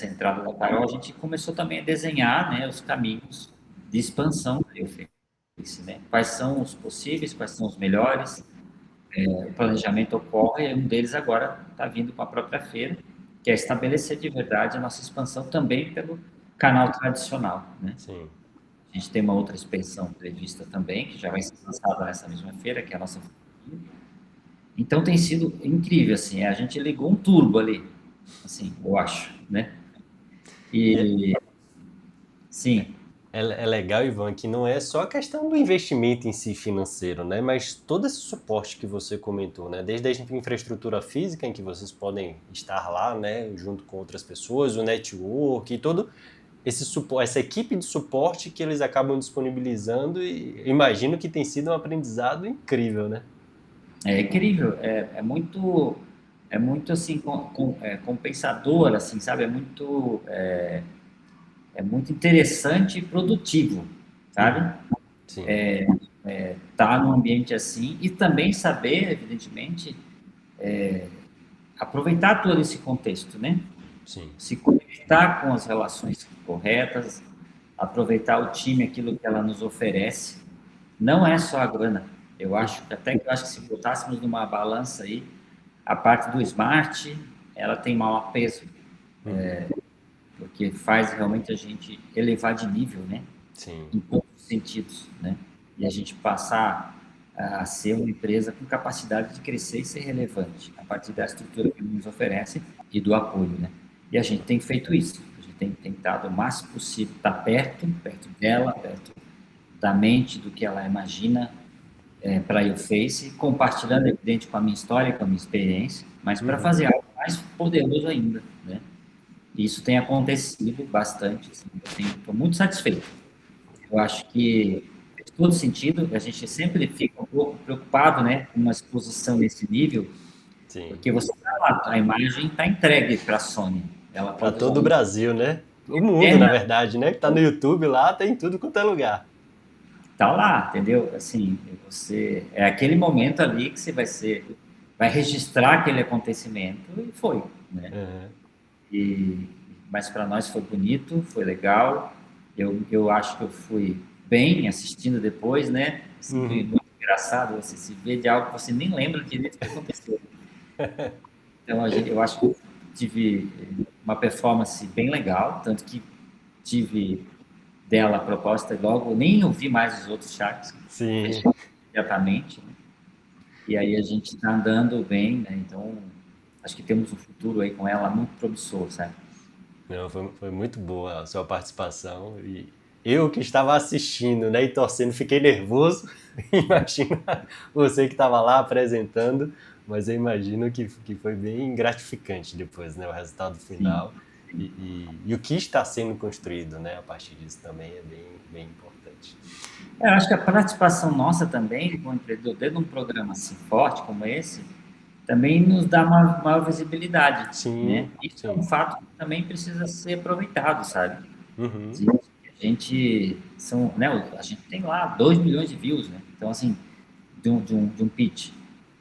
entrada da Carol, a gente começou também a desenhar, né, os caminhos de expansão da YouFace, né? Quais são os possíveis, quais são os melhores. O planejamento ocorre, e um deles agora está vindo com a própria feira, que é estabelecer de verdade a nossa expansão também pelo canal tradicional, né? Sim. A gente tem uma outra expansão prevista também, que já vai ser lançada nessa mesma feira, que é a nossa. Então tem sido incrível, assim, a gente ligou um turbo ali, assim, eu acho, né? E sim. É legal, Ivan, que não é só a questão do investimento em si financeiro, né? Mas todo esse suporte que você comentou, né? Desde a infraestrutura física em que vocês podem estar lá, né? Junto com outras pessoas, o network e todo esse suporte, essa equipe de suporte que eles acabam disponibilizando, e imagino que tem sido um aprendizado incrível, né? É incrível, é muito assim compensador, assim, sabe? É muito interessante e produtivo, sabe? Sim, Tá num ambiente assim e também saber, evidentemente, aproveitar todo esse contexto, né? sim. Se conectar com as relações corretas, aproveitar o time, aquilo que ela nos oferece. Não é só a grana. Eu acho que se botássemos numa balança aí, a parte do smart, ela tem maior peso, porque faz realmente a gente elevar de nível, né? Sim. Em todos os sentidos, né? E a gente passar a ser uma empresa com capacidade de crescer e ser relevante a partir da estrutura que nos oferece e do apoio, né? E a gente tem feito isso. A gente tem tentado o máximo possível estar perto dela, perto da mente, do que ela imagina para a YouFace, compartilhando, evidente, com a minha história, com a minha experiência, mas para fazer algo mais poderoso ainda, né? E isso tem acontecido bastante, assim, eu estou muito satisfeito. Eu acho que faz todo sentido, a gente sempre fica um pouco preocupado, né, com uma exposição nesse nível, Sim. porque você tá lá, a imagem está entregue para a Sony, ela Para pode todo o usar Brasil, né? O mundo, na verdade, né? Que tá no YouTube lá, tem tudo quanto é lugar. tá lá, entendeu? Assim, você é aquele momento ali que você vai registrar aquele acontecimento e foi, né? Uhum. E mas para nós foi bonito, foi legal. Eu acho que eu fui bem assistindo depois, né? Sempre muito engraçado você se ver de algo que você nem lembra direito o que aconteceu. Então eu acho que eu tive uma performance bem legal, tanto que tive dela a proposta e logo nem ouvi mais os outros Sharks, Sim. fechei imediatamente, né? E aí a gente está andando bem, né? Então acho que temos um futuro aí com ela muito promissor, sabe? Não, foi muito boa a sua participação. E eu que estava assistindo, né, e torcendo, fiquei nervoso. Imagina você que estava lá apresentando, mas eu imagino que foi bem gratificante depois, né, o resultado Sim. final. E o que está sendo construído, né, a partir disso também é bem importante. Eu acho que a participação nossa também, como empreendedor, dentro de um programa assim forte como esse, também nos dá uma maior visibilidade, né? Sim, Isso é sim. um fato que também precisa ser aproveitado, sabe? Uhum. A gente tem lá 2 milhões de views, né? Então, assim, de um pitch.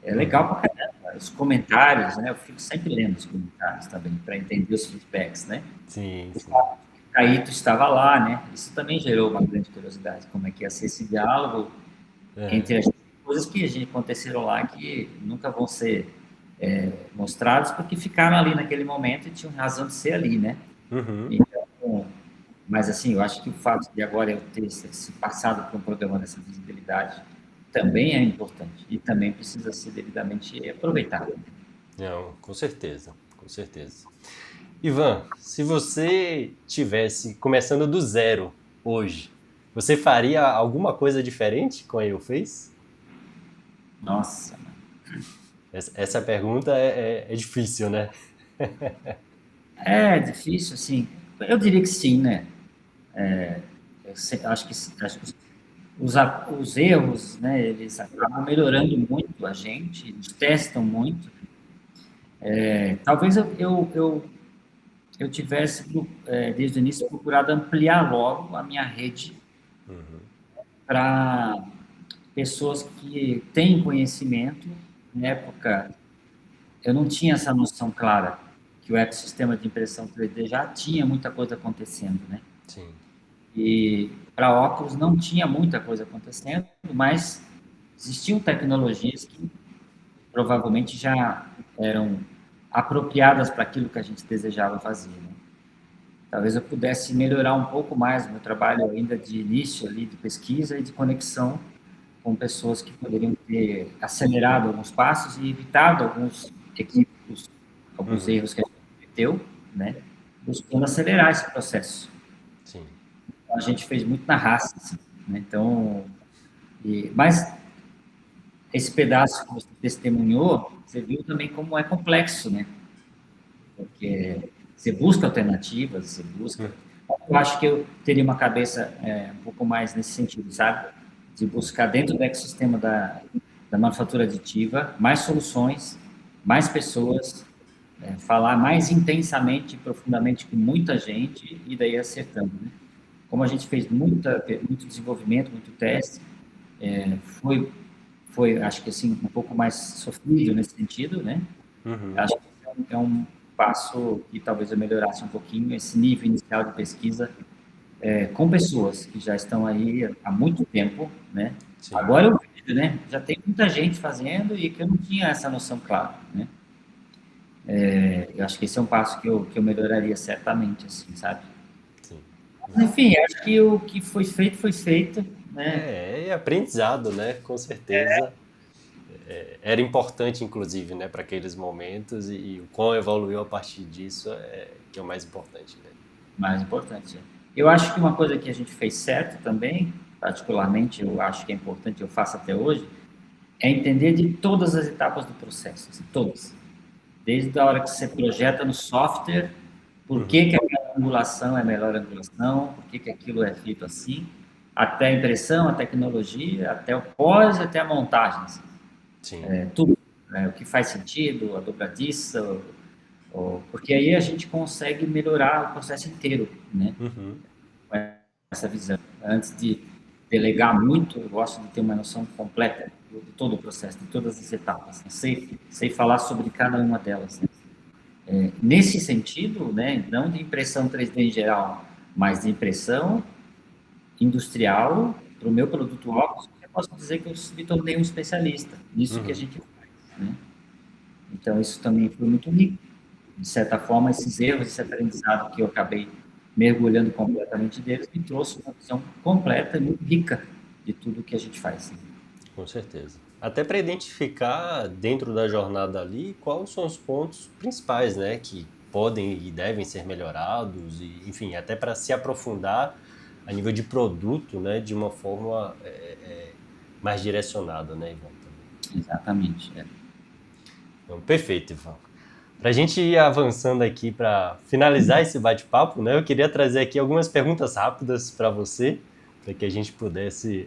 É legal pra caramba. Os comentários, né? Eu fico sempre lendo os comentários também, para entender os feedbacks, né? Sim, O sim. fato de que o Caíto estava lá, né? Isso também gerou uma grande curiosidade, como é que ia ser esse diálogo entre Uhum. as coisas que a gente aconteceram lá que nunca vão ser mostrados porque ficaram ali naquele momento e tinham razão de ser ali, né? Uhum. Então, mas assim, eu acho que o fato de agora eu ter se passado por um programa dessa visibilidade também é importante e também precisa ser devidamente aproveitado. Não, com certeza, com certeza. Ivan, se você tivesse começando do zero hoje, você faria alguma coisa diferente com a YouFace? Nossa, Essa pergunta é difícil, né? é difícil, assim. Eu diria que sim, né? Acho que os erros, né, eles acabam melhorando muito a gente, eles testam muito. Talvez eu tivesse, desde o início, procurado ampliar logo a minha rede para pessoas que têm conhecimento. Na época, eu não tinha essa noção clara que o ecossistema de impressão 3D já tinha muita coisa acontecendo, né? Sim. E para óculos não tinha muita coisa acontecendo, mas existiam tecnologias que provavelmente já eram apropriadas para aquilo que a gente desejava fazer, né? Talvez eu pudesse melhorar um pouco mais o meu trabalho ainda de início ali de pesquisa e de conexão com pessoas que poderiam ter acelerado alguns passos e evitado alguns equívocos, alguns Uhum. erros que a gente cometeu, né? Buscando acelerar esse processo. Sim. A gente fez muito na raça, assim, né? Então, mas esse pedaço que você testemunhou, você viu também como é complexo, né? Porque você busca alternativas, você busca. Eu acho que eu teria uma cabeça um pouco mais nesse sentido, sabe? De buscar dentro do ecossistema da manufatura aditiva mais soluções, mais pessoas, falar mais intensamente e profundamente com muita gente e daí acertando, né? Como a gente fez muito desenvolvimento, muito teste, foi, acho que assim, um pouco mais sofrido nesse sentido, né? Uhum. Acho que é um passo que talvez eu melhorasse um pouquinho esse nível inicial de pesquisa com pessoas que já estão aí há muito tempo, né? Sim. Agora eu vejo, né? Já tem muita gente fazendo e que eu não tinha essa noção clara, né? Eu acho que esse é um passo que eu melhoraria certamente, assim, sabe? Sim. Mas, enfim, acho que o que foi feito, né? É aprendizado, né? Com certeza. Era importante, inclusive, né, para aqueles momentos e o quão evoluiu a partir disso que é o mais importante, né? Mais importante. Eu acho que uma coisa que a gente fez certo também, particularmente, eu acho que é importante, eu faço até hoje, é entender de todas as etapas do processo, assim, todas. Desde a hora que você projeta no software, por que que aquela angulação é a melhor angulação, por que que aquilo é feito assim, até a impressão, a tecnologia, até o pós, até a montagem, assim, Sim. tudo. Né? O que faz sentido, a dobradiça, porque aí a gente consegue melhorar o processo inteiro, né? Uhum. Com essa visão. Antes de delegar muito, eu gosto de ter uma noção completa de todo o processo, de todas as etapas. Né? Sei falar sobre cada uma delas. Né? Nesse sentido, né, não de impressão 3D em geral, mas de impressão industrial, para o meu produto óculos, eu posso dizer que eu me tornei um especialista nisso que a Uhum. gente faz. Né? Então, isso também foi muito rico. De certa forma, esses erros, esse aprendizado que eu acabei mergulhando completamente deles, me trouxe uma visão completa e muito rica de tudo que a gente faz. Com certeza. Até para identificar dentro da jornada ali quais são os pontos principais, né, que podem e devem ser melhorados e, enfim, até para se aprofundar a nível de produto, né, de uma forma mais direcionada, né, Ivan, também. Exatamente. Então, perfeito, Ivan. Para a gente ir avançando aqui para finalizar esse bate-papo, né, eu queria trazer aqui algumas perguntas rápidas para você, para que a gente pudesse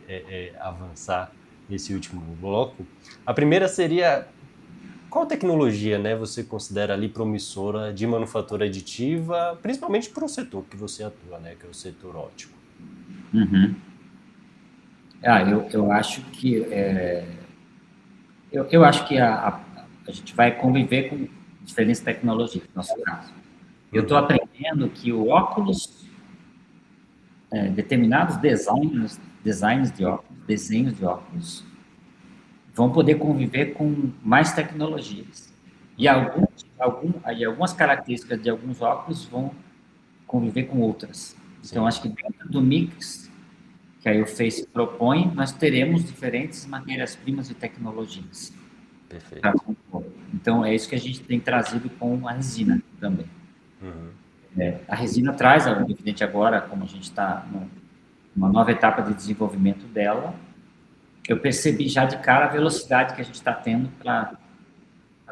avançar nesse último bloco. A primeira seria, qual tecnologia, né, você considera ali promissora de manufatura aditiva, principalmente para o setor que você atua, né, que é o setor óptico? Uhum. Eu acho que eu acho que a gente vai conviver com diferentes tecnologias, no nosso caso. Eu estou Uhum. aprendendo que o óculos, determinados designs de óculos, desenhos de óculos, vão poder conviver com mais tecnologias. E algumas características de alguns óculos vão conviver com outras. Então, Sim, acho que dentro do mix que a Face propõe, nós teremos diferentes matérias-primas e tecnologias. Pra perfeito. compor. Então, é isso que a gente tem trazido com a resina também. Uhum. A resina traz, evidente agora, como a gente está numa nova etapa de desenvolvimento dela, eu percebi já de cara a velocidade que a gente está tendo para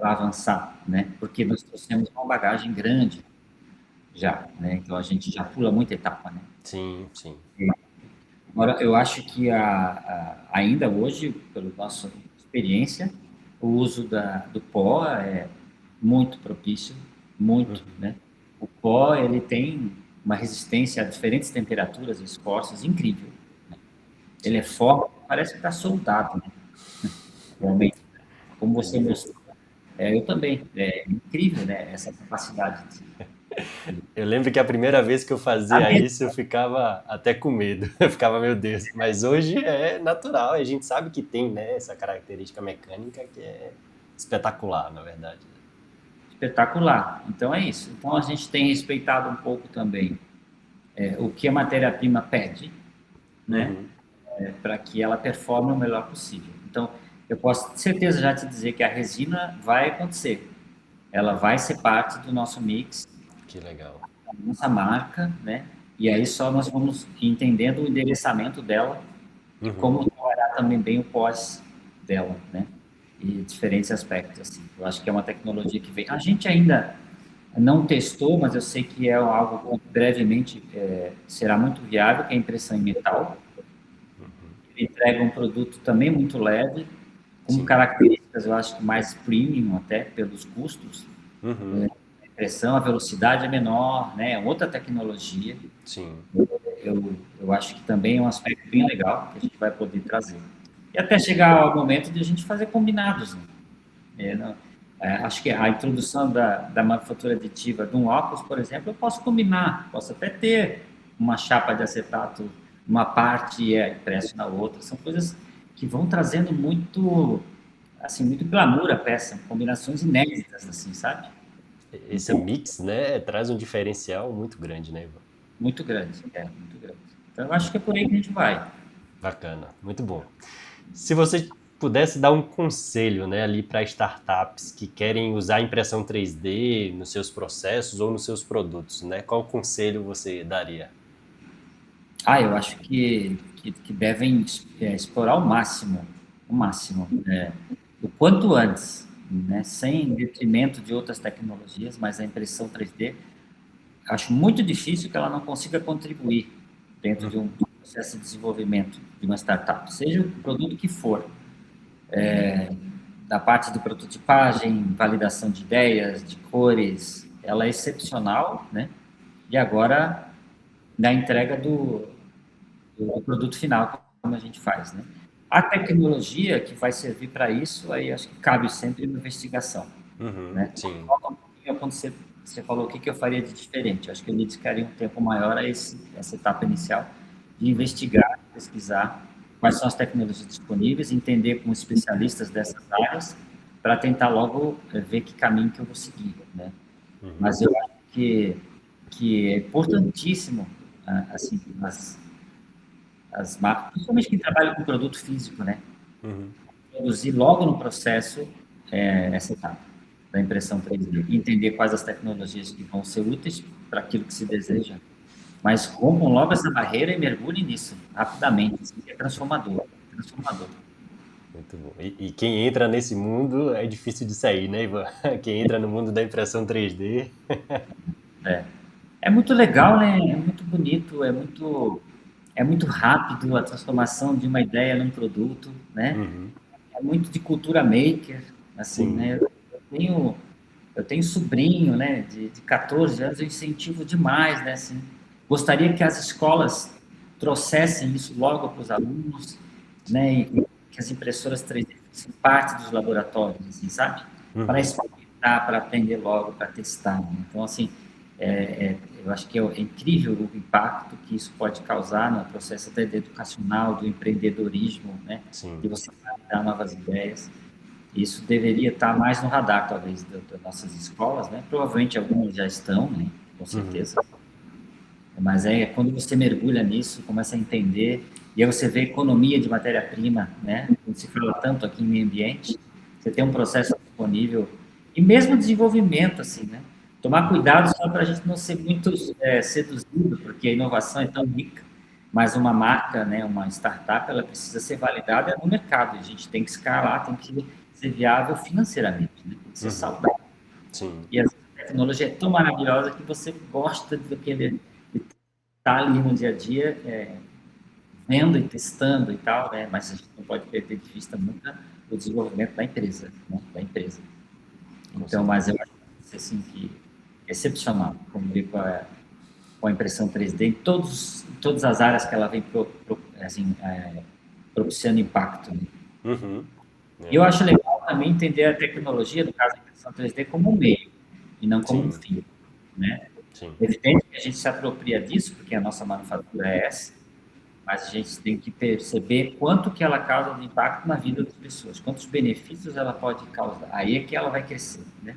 avançar, né? Porque nós trouxemos uma bagagem grande já, né? Então a gente já pula muita etapa, né? Sim, sim. Agora, eu acho que ainda hoje, pela nossa experiência, o uso do pó é muito propício, muito, Uhum. né? O pó, ele tem uma resistência a diferentes temperaturas e esforços incrível. Ele é Sim. forte, parece que está soldado, né? Realmente, como você mostrou. Eu também. É incrível, né? Essa capacidade Eu lembro que a primeira vez que eu fazia isso, eu ficava até com medo. Eu ficava, meu Deus. Mas hoje é natural, a gente sabe que tem, né, essa característica mecânica que é espetacular, na verdade. espetacular. Então é isso. Então a gente tem respeitado um pouco também o que a matéria-prima pede, né? Uhum. Para que ela performe o melhor possível. Então, eu posso com certeza já te dizer que a resina vai acontecer. Ela vai ser parte do nosso mix, Que legal. da nossa marca, né? E aí só nós vamos entendendo o endereçamento dela e Uhum. como trabalhar também bem o pós dela, né? E diferentes aspectos, assim. Eu acho que é uma tecnologia que vem. A gente ainda não testou, mas eu sei que é algo que brevemente será muito viável, que é a impressão em metal. Ele entrega um produto também muito leve, com Sim. características, eu acho que mais premium até pelos custos. Uhum. A impressão, a velocidade é menor, né? É outra tecnologia. Sim. Eu acho que também é um aspecto bem legal que a gente vai poder trazer. E até chegar ao momento de a gente fazer combinados, né? Acho que a introdução da manufatura aditiva de um óculos, por exemplo, eu posso combinar, posso até ter uma chapa de acetato, uma parte é impresso na outra. São coisas que vão trazendo muito, assim, muito glamour à peça, combinações inéditas, assim, sabe? Esse Então, mix, né, traz um diferencial muito grande, né, Ivan? muito grande, muito grande. Então, eu acho que é por aí que a gente vai. Bacana, muito bom. Se você pudesse dar um conselho, né, ali para startups que querem usar impressão 3D nos seus processos ou nos seus produtos, né, qual conselho você daria? Eu acho que devem explorar o máximo, o quanto antes, né? Sem detrimento de outras tecnologias, mas a impressão 3D, acho muito difícil que ela não consiga contribuir dentro de um processo de desenvolvimento de uma startup, seja o produto que for, da parte de prototipagem, validação de ideias, de cores, ela é excepcional, né? E agora, na entrega do produto final, como a gente faz, né? A tecnologia que vai servir para isso, aí acho que cabe sempre uma investigação, Uhum, né? sim. Falta um pouquinho quando você falou o que eu faria de diferente. Acho que eu dedicaria um tempo maior a essa etapa inicial de investigar, pesquisar quais são as tecnologias disponíveis, entender com especialistas dessas áreas, para tentar logo ver que caminho que eu vou seguir, né? Mas eu acho que é importantíssimo, assim, as marcas, principalmente quem trabalha com produto físico, né? Uhum. Introduzir logo no processo essa etapa da impressão 3D e entender quais as tecnologias que vão ser úteis para aquilo que se deseja. Mas rompam logo essa barreira e mergulhem nisso rapidamente. Isso é transformador, transformador. Muito bom. E quem entra nesse mundo é difícil de sair, né, Ivan? Quem entra no mundo da impressão 3D. É, é muito legal, né? É muito bonito, é muito rápido a transformação de uma ideia num produto, né? Uhum. É muito de cultura maker, assim, Sim. né? Eu tenho sobrinho, né, de 14 anos, eu incentivo demais, né, assim. Gostaria que as escolas trouxessem isso logo para os alunos, né, e que as impressoras 3D fossem parte dos laboratórios, assim, sabe? Para Uhum. experimentar, para aprender logo, para testar, né? Então, assim, eu acho que é incrível o impacto que isso pode causar no processo até educacional, do empreendedorismo, né, de Sim. você dar novas ideias. Isso deveria estar mais no radar, talvez, das nossas escolas, né? Provavelmente algumas já estão, né? Com Uhum. certeza. Mas quando você mergulha nisso, começa a entender, e aí você vê economia de matéria-prima, né? Quando se fala tanto aqui em meio ambiente, você tem um processo disponível, e mesmo desenvolvimento, assim, né? Tomar cuidado só para a gente não ser muito seduzido, porque a inovação é tão rica, mas uma marca, né, uma startup, ela precisa ser validada no mercado. A gente tem que escalar, tem que ser viável financeiramente, né? Tem que ser saudável. Sim. E a tecnologia é tão maravilhosa que você gosta de estar ali no dia a dia, vendo e testando e tal, né? Mas a gente não pode perder de vista nunca o desenvolvimento da empresa, né? Da empresa. Então, mas eu acho assim que é excepcional, como digo, com a impressão 3D em todas as áreas que ela vem assim, propiciando impacto. Né? Uhum. E eu acho legal também entender a tecnologia, no caso da impressão 3D, como um meio e não como um Sim, fim. Né? sim. É evidente que a gente se apropria disso, porque a nossa manufatura é essa, mas a gente tem que perceber quanto que ela causa de impacto na vida das pessoas, quantos benefícios ela pode causar. Aí é que ela vai crescer, né?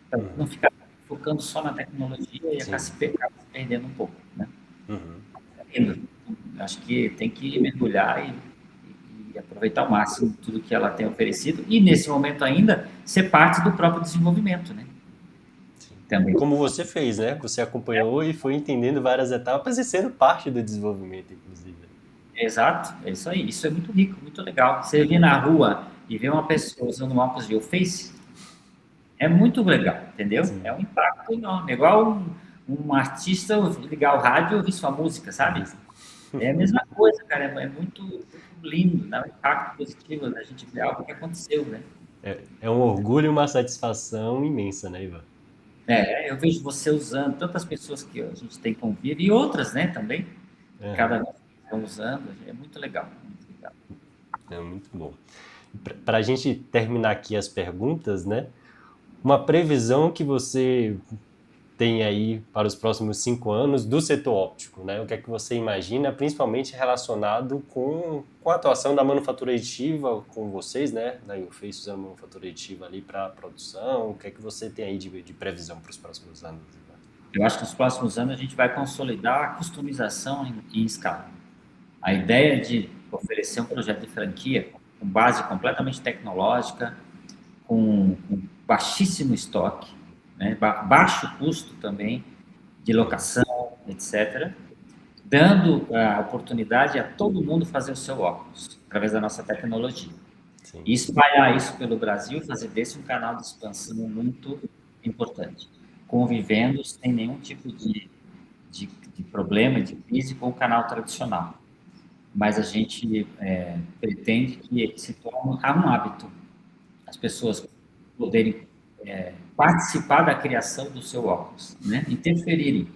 Então, não ficar focando só na tecnologia e acaba Sim. se perdendo um pouco, né? Uhum. Acho que tem que mergulhar e aproveitar ao máximo tudo que ela tem oferecido e, nesse momento ainda, ser parte do próprio desenvolvimento, né? Também. Como você fez, né? Você acompanhou e foi entendendo várias etapas e sendo parte do desenvolvimento, inclusive. Exato, é isso aí. Isso é muito rico, muito legal. Você vir na rua e ver uma pessoa usando um óculos de face é muito legal, entendeu? Sim. É um impacto enorme. É igual um artista ligar o rádio e ouvir sua música, sabe? É a mesma coisa, cara. É muito, muito lindo, né? Um impacto positivo da gente ver algo que aconteceu, né? É um orgulho e uma satisfação imensa, né, Ivan? Eu vejo você usando, tantas pessoas que a gente tem convívio e outras, né, também, que cada Uhum. vez estão usando. É muito legal, muito legal. É muito bom. Para a gente terminar aqui as perguntas, né? Uma previsão que você tem aí para os próximos 5 anos do setor óptico, né? O que é que você imagina, principalmente relacionado com a atuação da manufatura aditiva, com vocês, né? Da Inface usando a manufatura aditiva ali para a produção. O que é que você tem aí de previsão para os próximos anos, Ivan? Eu acho que nos próximos anos a gente vai consolidar a customização em escala. A ideia de oferecer um projeto de franquia com base completamente tecnológica, com baixíssimo estoque, né, baixo custo também de locação, etc., dando a oportunidade a todo mundo fazer o seu óculos através da nossa tecnologia. Sim. E espalhar isso pelo Brasil, fazer desse um canal de expansão muito importante, convivendo sem nenhum tipo de problema, de crise com o canal tradicional. Mas a gente pretende que se torne um hábito, as pessoas poderem participar da criação do seu óculos, né? Interferirem,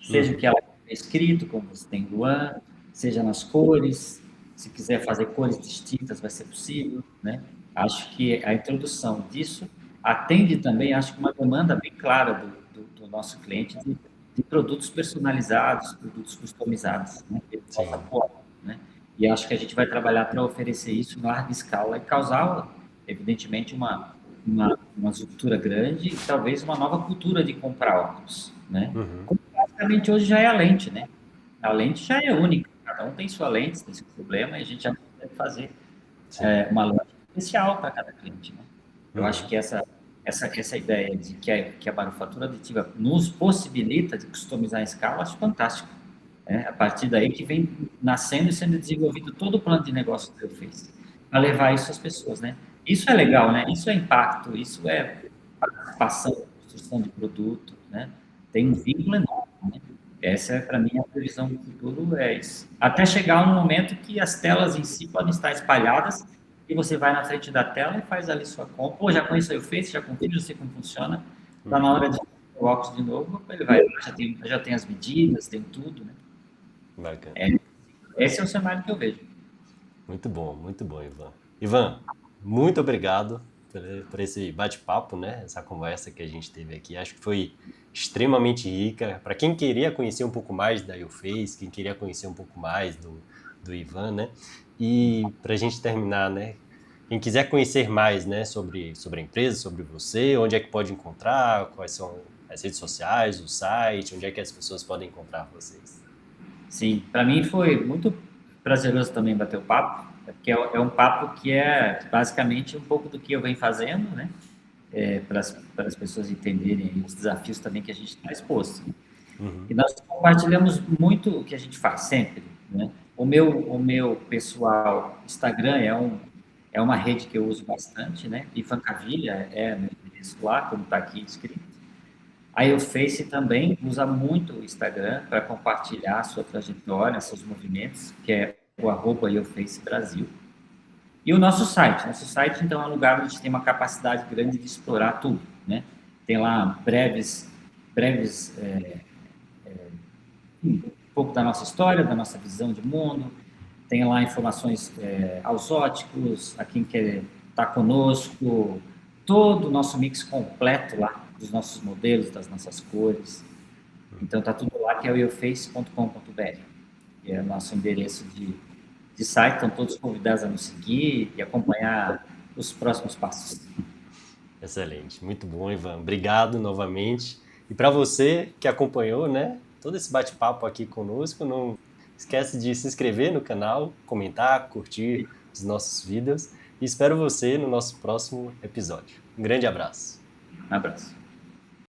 seja o que ela é escrito, como você tem Luan, seja nas cores, se quiser fazer cores distintas vai ser possível, né? Acho que a introdução disso atende também, acho que uma demanda bem clara do nosso cliente de produtos personalizados, produtos customizados, né? Que ele possa pôr, né? E acho que a gente vai trabalhar para oferecer isso em larga escala e causar, evidentemente, uma ruptura grande e talvez uma nova cultura de comprar óculos, né? Como basicamente hoje já é a lente, né? A lente já é única, cada um tem sua lente, tem seu problema, e a gente já deve fazer uma loja especial para cada cliente, né? Eu acho que essa ideia de que a manufatura aditiva nos possibilita de customizar em escala, acho fantástico. A partir daí que vem nascendo e sendo desenvolvido todo o plano de negócio que eu fiz, para levar isso às pessoas, né? Isso é legal, né? Isso é impacto, isso é participação, construção de produto, né? Tem um vínculo enorme, né? Essa, para mim, a previsão do futuro é isso. Até chegar um momento que as telas em si podem estar espalhadas e você vai na frente da tela e faz ali sua compra. Pô, já conheço o Face, já confio, já sei como funciona. Está na hora de o óculos de novo, ele vai, já tem as medidas, tem tudo, né? Bacana. Esse é o cenário que eu vejo. Muito bom, Ivan. Ivan, muito obrigado por esse bate-papo, né? Essa conversa que a gente teve aqui. Acho que foi extremamente rica. Para quem queria conhecer um pouco mais da YouFace, quem queria conhecer um pouco mais do Ivan, né? E para a gente terminar, né? Quem quiser conhecer mais, né, sobre a empresa, sobre você, onde é que pode encontrar, quais são as redes sociais, o site, onde é que as pessoas podem encontrar vocês? Sim, para mim foi muito prazeroso também bater o papo, porque é um papo que é basicamente um pouco do que eu venho fazendo, né? para as pessoas entenderem aí os desafios também que a gente está exposto. Uhum. E nós compartilhamos muito o que a gente faz sempre, né? O meu pessoal Instagram é uma rede que eu uso bastante, né? E Fancavilha é meu endereço lá, como está aqui escrito. Aí o Face também usa muito o Instagram para compartilhar a sua trajetória, seus movimentos, que é o @IoFace Brasil. E o nosso site então é um lugar onde a gente tem uma capacidade grande de explorar tudo, né? Tem lá breves um pouco da nossa história, da nossa visão de mundo, tem lá informações aos óticos, a quem quer estar conosco, todo o nosso mix completo lá, dos nossos modelos, das nossas cores. Então tá tudo lá, que é o ioface.com.br, que é o nosso endereço de site, estão todos convidados a nos seguir e acompanhar os próximos passos. Excelente, muito bom, Ivan. Obrigado novamente. E para você que acompanhou, né, todo esse bate-papo aqui conosco, não esquece de se inscrever no canal, comentar, curtir os nossos vídeos e espero você no nosso próximo episódio. Um grande abraço. Um abraço.